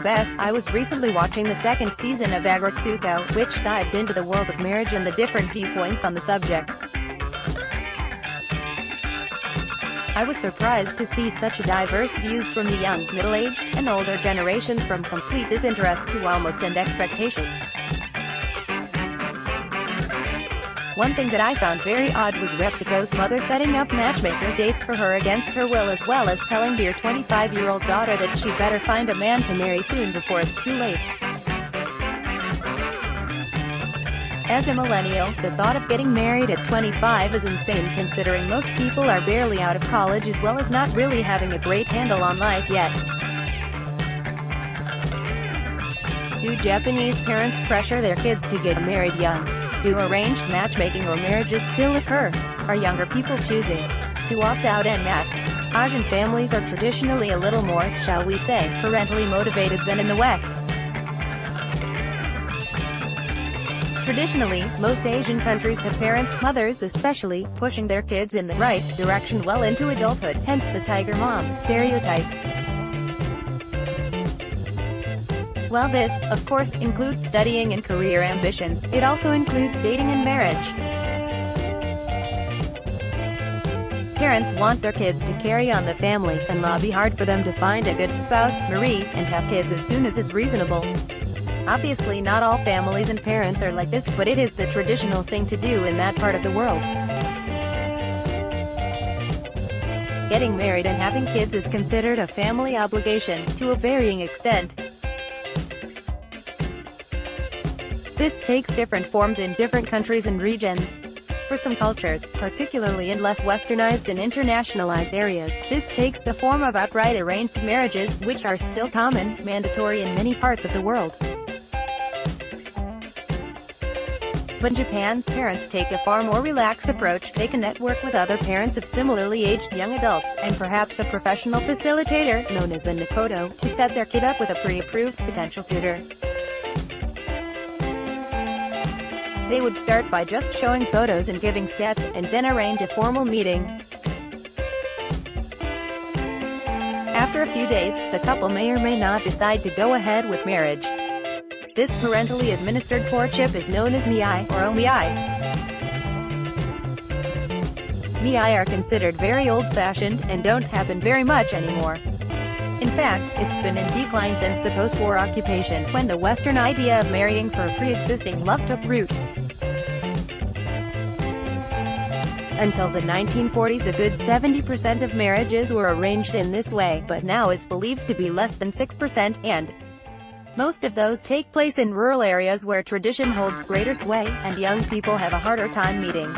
best. I was recently watching the second season of Aggretsuko, which dives into the world of marriage and the different viewpoints on the subject. I was surprised to see such diverse views from the young, middle-aged, and older generations, from complete disinterest to almost end expectation. One thing that I found very odd was Retsuko's mother setting up matchmaker dates for her against her will, as well as telling their 25-year-old daughter that she'd better find a man to marry soon before it's too late. As a millennial, the thought of getting married at 25 is insane, considering most people are barely out of college as well as not really having a great handle on life yet. Do Japanese parents pressure their kids to get married young? Do arranged matchmaking or marriages still occur? Are younger people choosing to opt out en masse? Asian families are traditionally a little more, shall we say, parentally motivated than in the West. Traditionally, most Asian countries have parents, mothers especially, pushing their kids in the right direction well into adulthood, hence the tiger mom stereotype. While this, of course, includes studying and career ambitions, it also includes dating and marriage. Parents want their kids to carry on the family, and lobby hard for them to find a good spouse, marry, and have kids as soon as is reasonable. Obviously not all families and parents are like this, but it is the traditional thing to do in that part of the world. Getting married and having kids is considered a family obligation, to a varying extent. This takes different forms in different countries and regions. For some cultures, particularly in less westernized and internationalized areas, this takes the form of outright arranged marriages, which are still common, mandatory in many parts of the world. But in Japan, parents take a far more relaxed approach. They can network with other parents of similarly aged young adults, and perhaps a professional facilitator, known as a nakodo, to set their kid up with a pre-approved potential suitor. They would start by just showing photos and giving stats, and then arrange a formal meeting. After a few dates, the couple may or may not decide to go ahead with marriage. This parentally administered courtship is known as miai, or omiai. Miai are considered very old-fashioned, and don't happen very much anymore. In fact, it's been in decline since the post-war occupation, when the Western idea of marrying for a pre-existing love took root. Until the 1940s, a good 70% of marriages were arranged in this way, but now it's believed to be less than 6%, and most of those take place in rural areas where tradition holds greater sway, and young people have a harder time meeting.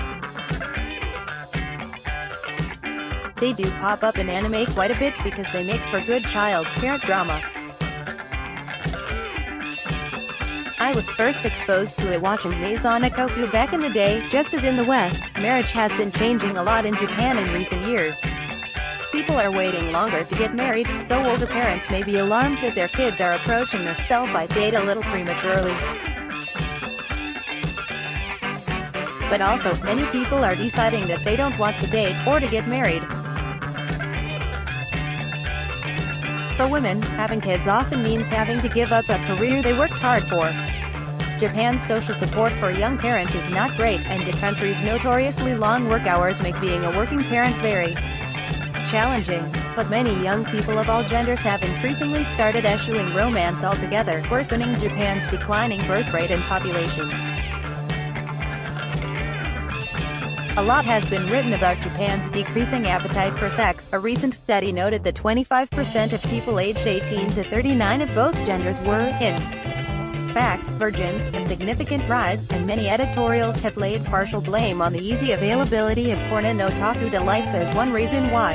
They do pop up in anime quite a bit because they make for good child-parent drama. I was first exposed to it watching Matchmaker back in the day. Just as in the West, marriage has been changing a lot in Japan in recent years. People are waiting longer to get married, so older parents may be alarmed that their kids are approaching their sell-by date a little prematurely. But also, many people are deciding that they don't want to date, or to get married. For women, having kids often means having to give up a career they worked hard for. Japan's social support for young parents is not great, and the country's notoriously long work hours make being a working parent very challenging. But many young people of all genders have increasingly started eschewing romance altogether, worsening Japan's declining birth rate and population. A lot has been written about Japan's decreasing appetite for sex. A recent study noted that 25% of people aged 18 to 39 of both genders were, in fact, virgins, a significant rise, and many editorials have laid partial blame on the easy availability of porn and otaku delights as one reason why.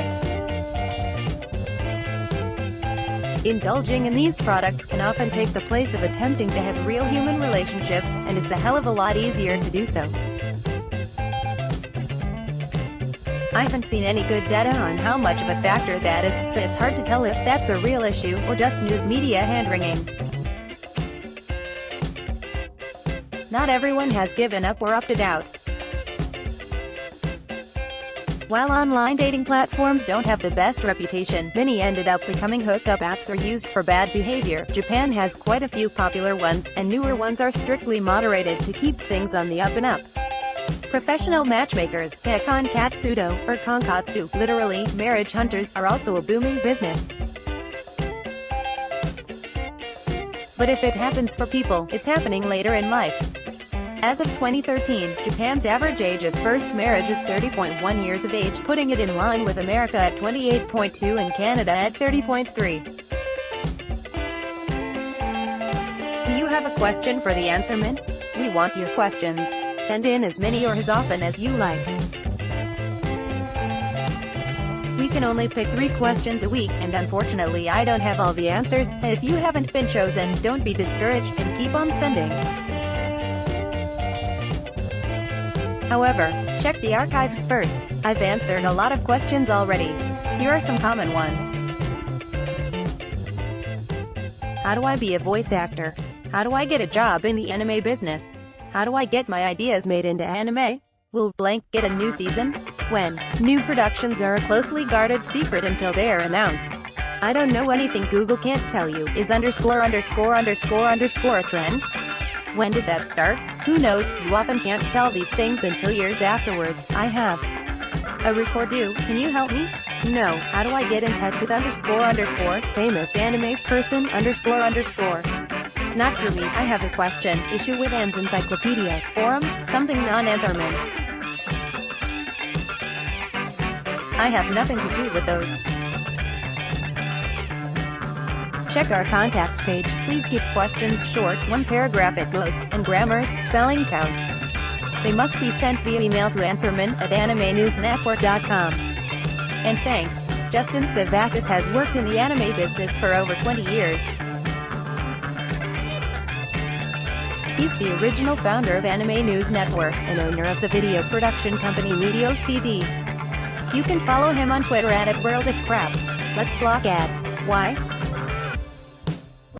Indulging in these products can often take the place of attempting to have real human relationships, and it's a hell of a lot easier to do so. I haven't seen any good data on how much of a factor that is, so it's hard to tell if that's a real issue, or just news media hand-wringing. Not everyone has given up or opted out. While online dating platforms don't have the best reputation, many ended up becoming hookup apps or used for bad behavior. Japan has quite a few popular ones, and newer ones are strictly moderated to keep things on the up and up. Professional matchmakers, konkatsudo, or konkatsu, literally, marriage hunters, are also a booming business. But if it happens for people, it's happening later in life. As of 2013, Japan's average age of first marriage is 30.1 years of age, putting it in line with America at 28.2 and Canada at 30.3. Do you have a question for the Answerman? We want your questions. Send in as many or as often as you like. We can only pick 3 questions a week, and unfortunately I don't have all the answers, so if you haven't been chosen, don't be discouraged, and keep on sending. However, check the archives first. I've answered a lot of questions already. Here are some common ones. How do I be a voice actor? How do I get a job in the anime business? How do I get my ideas made into anime? Will blank get a new season? When? New productions are a closely guarded secret until they are announced. I don't know anything Google can't tell you. Is underscore underscore underscore underscore a trend? When did that start? Who knows? You often can't tell these things until years afterwards. I have a record due. Can you help me? No. How do I get in touch with underscore underscore famous anime person underscore underscore? Not through me. I have a question. Issue with Anne's Encyclopedia. Forums? Something non-Answerman. I have nothing to do with those. Check our contacts page. Please keep questions short, 1 paragraph at most, and grammar, spelling counts. They must be sent via email to answerman@animenewsnetwork.com. And thanks. Justin Savakis has worked in the anime business for over 20 years. He's the original founder of Anime News Network, and owner of the video production company Medio CD. You can follow him on Twitter at @WorldOfCrap. Let's block ads. Why?